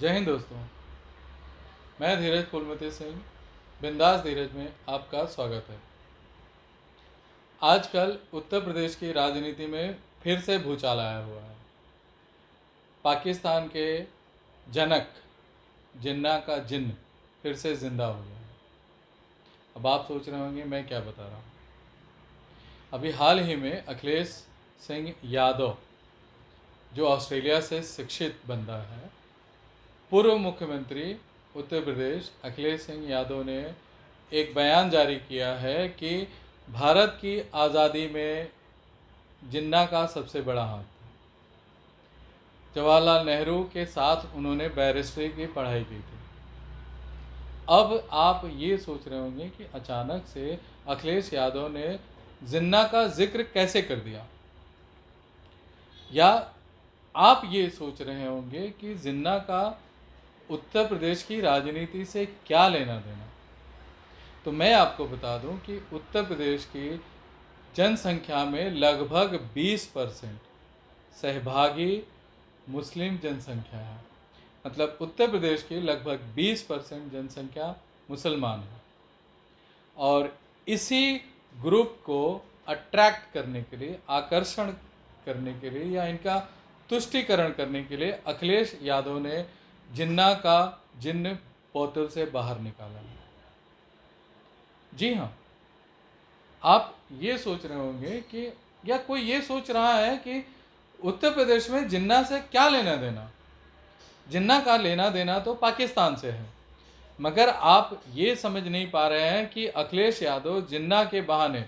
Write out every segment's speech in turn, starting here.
जय हिंद दोस्तों। मैं धीरज फूलमती सिंह बिंदास धीरज में आपका स्वागत है। आजकल उत्तर प्रदेश की राजनीति में फिर से भूचाल आया हुआ है। पाकिस्तान के जनक जिन्ना का जिन्न फिर से जिंदा हो गया है। अब आप सोच रहे होंगे मैं क्या बता रहा हूँ। अभी हाल ही में अखिलेश सिंह यादव, जो ऑस्ट्रेलिया से शिक्षित बंदा है, पूर्व मुख्यमंत्री उत्तर प्रदेश अखिलेश सिंह यादव ने एक बयान जारी किया है कि भारत की आज़ादी में जिन्ना का सबसे बड़ा हाथ था। जवाहरलाल नेहरू के साथ उन्होंने बैरिस्ट्री की पढ़ाई की थी। अब आप ये सोच रहे होंगे कि अचानक से अखिलेश यादव ने जिन्ना का जिक्र कैसे कर दिया, या आप ये सोच रहे होंगे कि जिन्ना का उत्तर प्रदेश की राजनीति से क्या लेना देना। तो मैं आपको बता दूं कि उत्तर प्रदेश की जनसंख्या में लगभग 20% सहभागी मुस्लिम जनसंख्या है। मतलब उत्तर प्रदेश की लगभग 20% जनसंख्या मुसलमान है, और इसी ग्रुप को अट्रैक्ट करने के लिए, आकर्षण करने के लिए, या इनका तुष्टीकरण करने के लिए अखिलेश यादव ने जिन्ना का जिन्न बोतल से बाहर निकाला है। जी हाँ, आप ये सोच रहे होंगे कि, या कोई ये सोच रहा है कि उत्तर प्रदेश में जिन्ना से क्या लेना देना। जिन्ना का लेना देना तो पाकिस्तान से है, मगर आप ये समझ नहीं पा रहे हैं कि अखिलेश यादव जिन्ना के बहाने,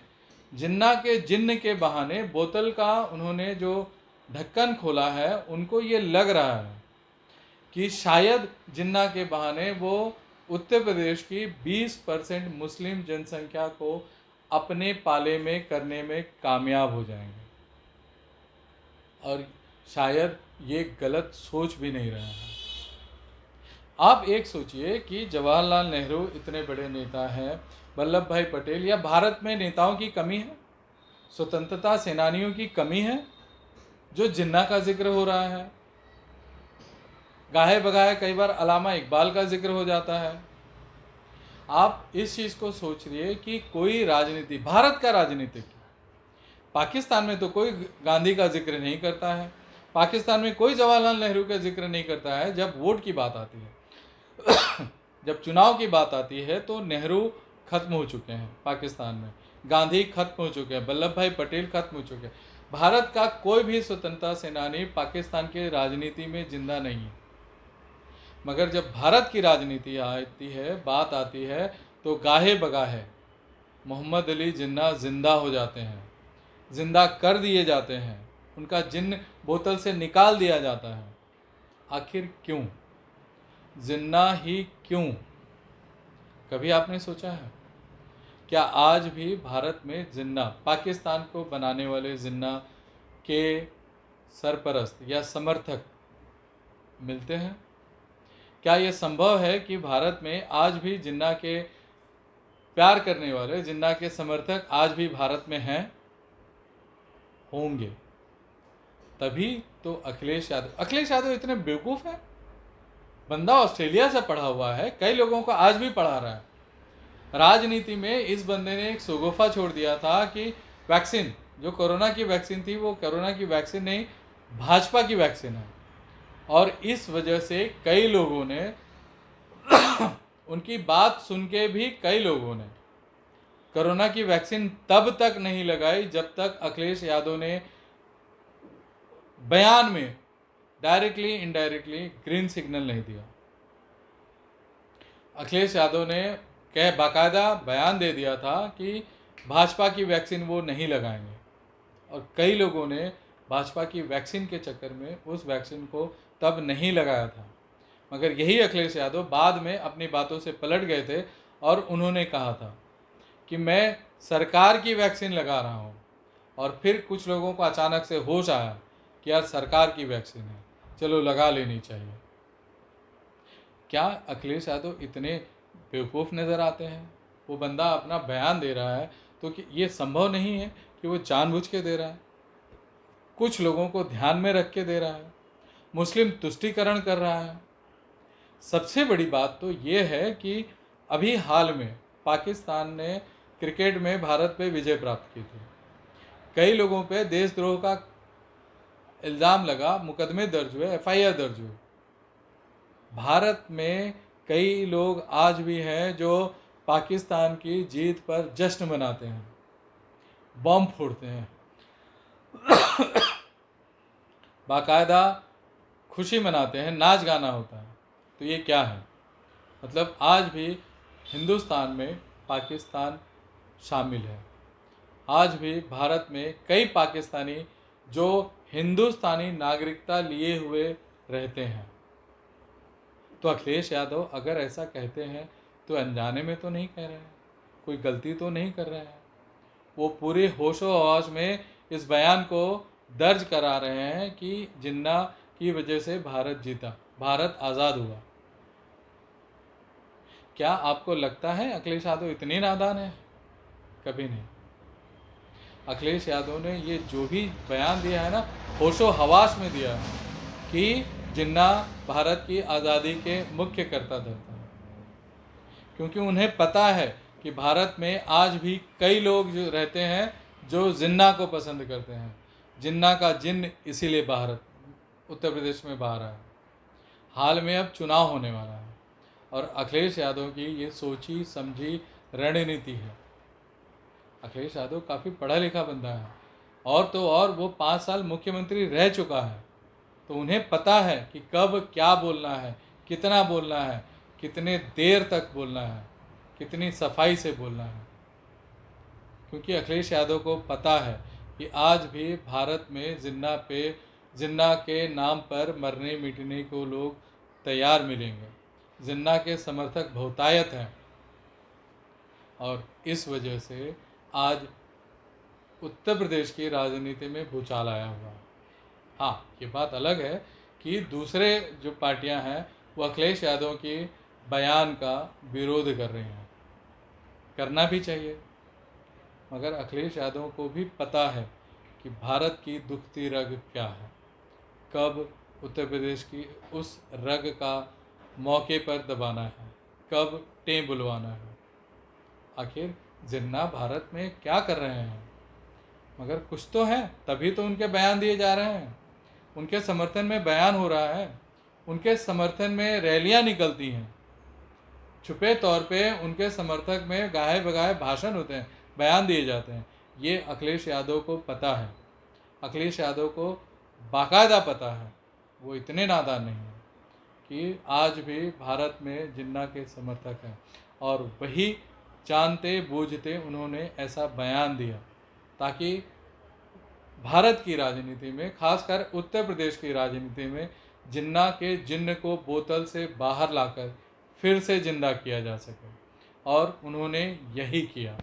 जिन्ना के जिन्न के बहाने बोतल का उन्होंने जो ढक्कन खोला है, उनको ये लग रहा है कि शायद जिन्ना के बहाने वो उत्तर प्रदेश की 20% मुस्लिम जनसंख्या को अपने पाले में करने में कामयाब हो जाएंगे। और शायद ये गलत सोच भी नहीं रहे हैं। आप एक सोचिए कि जवाहरलाल नेहरू इतने बड़े नेता हैं, वल्लभ भाई पटेल, या भारत में नेताओं की कमी है, स्वतंत्रता सेनानियों की कमी है, जो जिन्ना का जिक्र हो रहा है। गाहे बगाहे कई बार अल्लामा इकबाल का जिक्र हो जाता है। आप इस चीज़ को सोचिए कि कोई राजनीति, भारत का राजनीतिक, पाकिस्तान में तो कोई गांधी का जिक्र नहीं करता है, पाकिस्तान में कोई जवाहरलाल नेहरू का जिक्र नहीं करता है। जब वोट की बात आती है जब चुनाव की बात आती है तो नेहरू खत्म हो चुके हैं पाकिस्तान में, गांधी खत्म हो चुके हैं, वल्लभ भाई पटेल खत्म हो चुके हैं। भारत का कोई भी स्वतंत्रता सेनानी पाकिस्तान की राजनीति में जिंदा नहीं है। मगर जब भारत की राजनीति आती है, बात आती है, तो गाहे बगाहे मोहम्मद अली जिन्ना जिंदा हो जाते हैं, जिंदा कर दिए जाते हैं, उनका जिन्न बोतल से निकाल दिया जाता है। आखिर क्यों? जिन्ना ही क्यों? कभी आपने सोचा है क्या आज भी भारत में जिन्ना, पाकिस्तान को बनाने वाले जिन्ना के सरपरस्त या समर्थक मिलते हैं? क्या ये संभव है कि भारत में आज भी जिन्ना के प्यार करने वाले, जिन्ना के समर्थक आज भी भारत में हैं? होंगे। तभी तो अखिलेश यादव इतने बेवकूफ़ हैं। बंदा ऑस्ट्रेलिया से पढ़ा हुआ है, कई लोगों को आज भी पढ़ा रहा है। राजनीति में इस बंदे ने एक शगुफा छोड़ दिया था कि वैक्सीन, जो कोरोना की वैक्सीन थी, वो कोरोना की वैक्सीन नहीं, भाजपा की वैक्सीन है। और इस वजह से कई लोगों ने उनकी बात सुन के भी कई लोगों ने कोरोना की वैक्सीन तब तक नहीं लगाई जब तक अखिलेश यादव ने बयान में डायरेक्टली इनडायरेक्टली ग्रीन सिग्नल नहीं दिया। अखिलेश यादव ने बाकायदा बयान दे दिया था कि भाजपा की वैक्सीन वो नहीं लगाएंगे, और कई लोगों ने भाजपा की वैक्सीन के चक्कर में उस वैक्सीन को तब नहीं लगाया था। मगर यही अखिलेश यादव बाद में अपनी बातों से पलट गए थे और उन्होंने कहा था कि मैं सरकार की वैक्सीन लगा रहा हूँ, और फिर कुछ लोगों को अचानक से होश आया कि यार सरकार की वैक्सीन है, चलो लगा लेनी चाहिए। क्या अखिलेश यादव इतने बेवकूफ़ नज़र आते हैं? वो बंदा अपना बयान दे रहा है तो कि ये संभव नहीं है कि वो जानबूझ के दे रहा है, कुछ लोगों को ध्यान में रख के दे रहा है, मुस्लिम तुष्टीकरण कर रहा है। सबसे बड़ी बात तो ये है कि अभी हाल में पाकिस्तान ने क्रिकेट में भारत पे विजय प्राप्त की थी। कई लोगों पे देशद्रोह का इल्ज़ाम लगा, मुकदमे दर्ज हुए, एफआईआर दर्ज हुए। भारत में कई लोग आज भी हैं जो पाकिस्तान की जीत पर जश्न मनाते हैं, बम फोड़ते हैं, बाकायदा खुशी मनाते हैं, नाच गाना होता है। तो ये क्या है? मतलब आज भी हिंदुस्तान में पाकिस्तान शामिल है। आज भी भारत में कई पाकिस्तानी जो हिंदुस्तानी नागरिकता लिए हुए रहते हैं। तो अखिलेश यादव अगर ऐसा कहते हैं तो अनजाने में तो नहीं कह रहे हैं, कोई गलती तो नहीं कर रहे हैं। वो पूरे होशो हवास में इस बयान को दर्ज करा रहे हैं कि जिन्ना की वजह से भारत जीता, भारत आज़ाद हुआ। क्या आपको लगता है अखिलेश यादव इतने नादान हैं? कभी नहीं। अखिलेश यादव ने ये जो भी बयान दिया है ना, होशो हवास में दिया है कि जिन्ना भारत की आज़ादी के मुख्य कर्ता धर्ता है। क्योंकि उन्हें पता है कि भारत में आज भी कई लोग जो रहते हैं जो जिन्ना को पसंद करते हैं। जिन्ना का जिन्न इसीलिए भारत उत्तर प्रदेश में बाहर आया। हाल में अब चुनाव होने वाला है और अखिलेश यादव की ये सोची समझी रणनीति है। अखिलेश यादव काफ़ी पढ़ा लिखा बंदा है और तो और वो 5 साल मुख्यमंत्री रह चुका है। तो उन्हें पता है कि कब क्या बोलना है, कितना बोलना है, कितने देर तक बोलना है, कितनी सफाई से बोलना है। क्योंकि अखिलेश यादव को पता है कि आज भी भारत में जिन्ना के नाम पर मरने मिटने को लोग तैयार मिलेंगे। जिन्ना के समर्थक बहुतायत हैं और इस वजह से आज उत्तर प्रदेश की राजनीति में भूचाल आया हुआ है। हाँ, ये बात अलग है कि दूसरे जो पार्टियां हैं वो अखिलेश यादव के बयान का विरोध कर रही हैं। करना भी चाहिए, मगर अखिलेश यादव को भी पता है कि भारत की दुखती रग क्या है, कब उत्तर प्रदेश की उस रग का मौके पर दबाना है, कब टें बुलवाना है। आखिर जिन्ना भारत में क्या कर रहे हैं? मगर कुछ तो है, तभी तो उनके बयान दिए जा रहे हैं, उनके समर्थन में बयान हो रहा है, उनके समर्थन में रैलियां निकलती हैं, छुपे तौर पे उनके समर्थक में गाहे बगाहे भाषण होते हैं, बयान दिए जाते हैं। ये अखिलेश यादव को पता है, अखिलेश यादव को बाकायदा पता है। वो इतने नादान नहीं हैं कि आज भी भारत में जिन्ना के समर्थक हैं और वही जानते बूझते उन्होंने ऐसा बयान दिया ताकि भारत की राजनीति में, खासकर उत्तर प्रदेश की राजनीति में, जिन्ना के जिन्न को बोतल से बाहर लाकर फिर से जिंदा किया जा सके और उन्होंने यही किया।